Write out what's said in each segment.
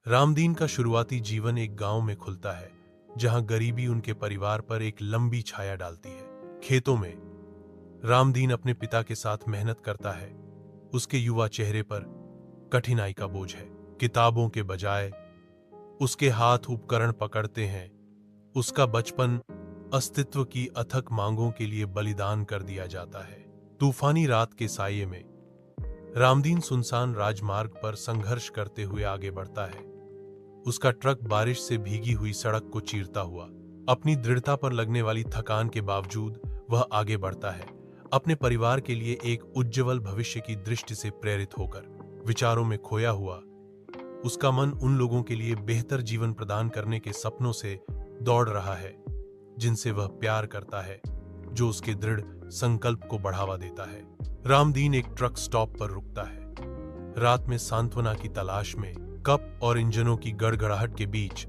रामदीन का शुरुआती जीवन एक गांव में खुलता है, जहां गरीबी उनके परिवार पर एक लंबी छाया डालती है। खेतों में रामदीन अपने पिता के साथ मेहनत करता है। उसके युवा चेहरे पर कठिनाई का बोझ है। किताबों के बजाय उसके हाथ उपकरण पकड़ते हैं। उसका बचपन अस्तित्व की अथक मांगों के लिए बलिदान कर दिया जाता है। तूफानी रात के साये में रामदीन सुनसान राजमार्ग पर संघर्ष करते हुए आगे बढ़ता है। उसका ट्रक बारिश से भीगी हुई सड़क को चीरता हुआ, अपनी दृढ़ता पर लगने वाली थकान के बावजूद वह आगे बढ़ता है, अपने परिवार के लिए एक उज्ज्वल भविष्य की दृष्टि से प्रेरित होकर। विचारों में खोया हुआ उसका मन उन लोगों के लिए बेहतर जीवन प्रदान करने के सपनों से दौड़ रहा है जिनसे वह प्यार करता है, जो उसके दृढ़ संकल्प को बढ़ावा देता है। रामदीन एक ट्रक स्टॉप पर रुकता है। रात में सांत्वना की तलाश में कप और इंजनों की गड़गड़ाहट के बीच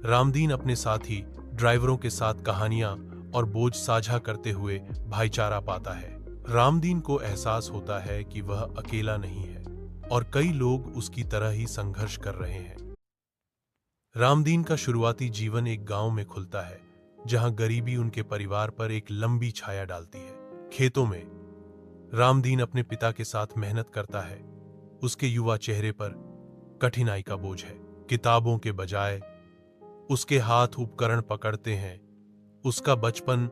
रामदीन अपने साथी ड्राइवरों के साथ कहानियां और बोझ साझा करते हुए भाईचारा पाता है। रामदीन को एहसास होता है कि वह अकेला नहीं है और कई लोग उसकी तरह ही संघर्ष कर रहे हैं। रामदीन का शुरुआती जीवन एक गांव में खुलता है, जहां गरीबी उनके परिवार पर एक लंबी छाया डालती है। खेतों में रामदीन अपने पिता के साथ मेहनत करता है। उसके युवा चेहरे पर कठिनाई का बोझ है। किताबों के बजाय उसके हाथ उपकरण पकड़ते हैं। उसका बचपन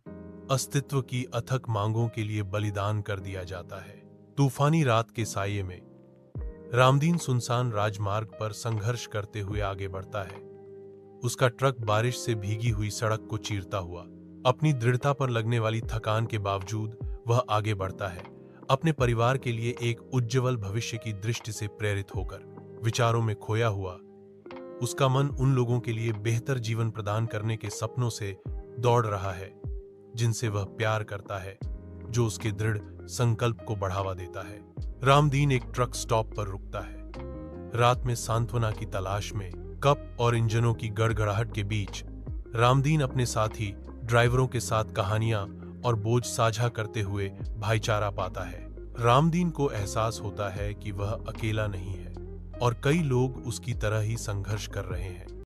अस्तित्व की अथक मांगों के लिए बलिदान कर दिया जाता है। तूफानी रात के साये में रामदीन सुनसान राजमार्ग पर संघर्ष करते हुए आगे बढ़ता है। उसका ट्रक बारिश से भीगी हुई सड़क को चीरता हुआ, अपनी दृढ़ता पर लगने वाली थकान के बावजूद वह आगे बढ़ता है, अपने परिवार के लिए एक उज्ज्वल भविष्य की दृष्टि से प्रेरित होकर। विचारों में खोया हुआ उसका मन उन लोगों के लिए बेहतर जीवन प्रदान करने के सपनों से दौड़ रहा है जिनसे वह प्यार करता है, जो उसके दृढ़ संकल्प को बढ़ावा देता है। रामदीन एक ट्रक स्टॉप पर रुकता है। रात में सांत्वना की तलाश में कप और इंजनों की गड़गड़ाहट के बीच रामदीन अपने साथी ड्राइवरों के साथ कहानियां और बोझ साझा करते हुए भाईचारा पाता है। रामदीन को एहसास होता है कि वह अकेला नहीं है और कई लोग उसकी तरह ही संघर्ष कर रहे हैं।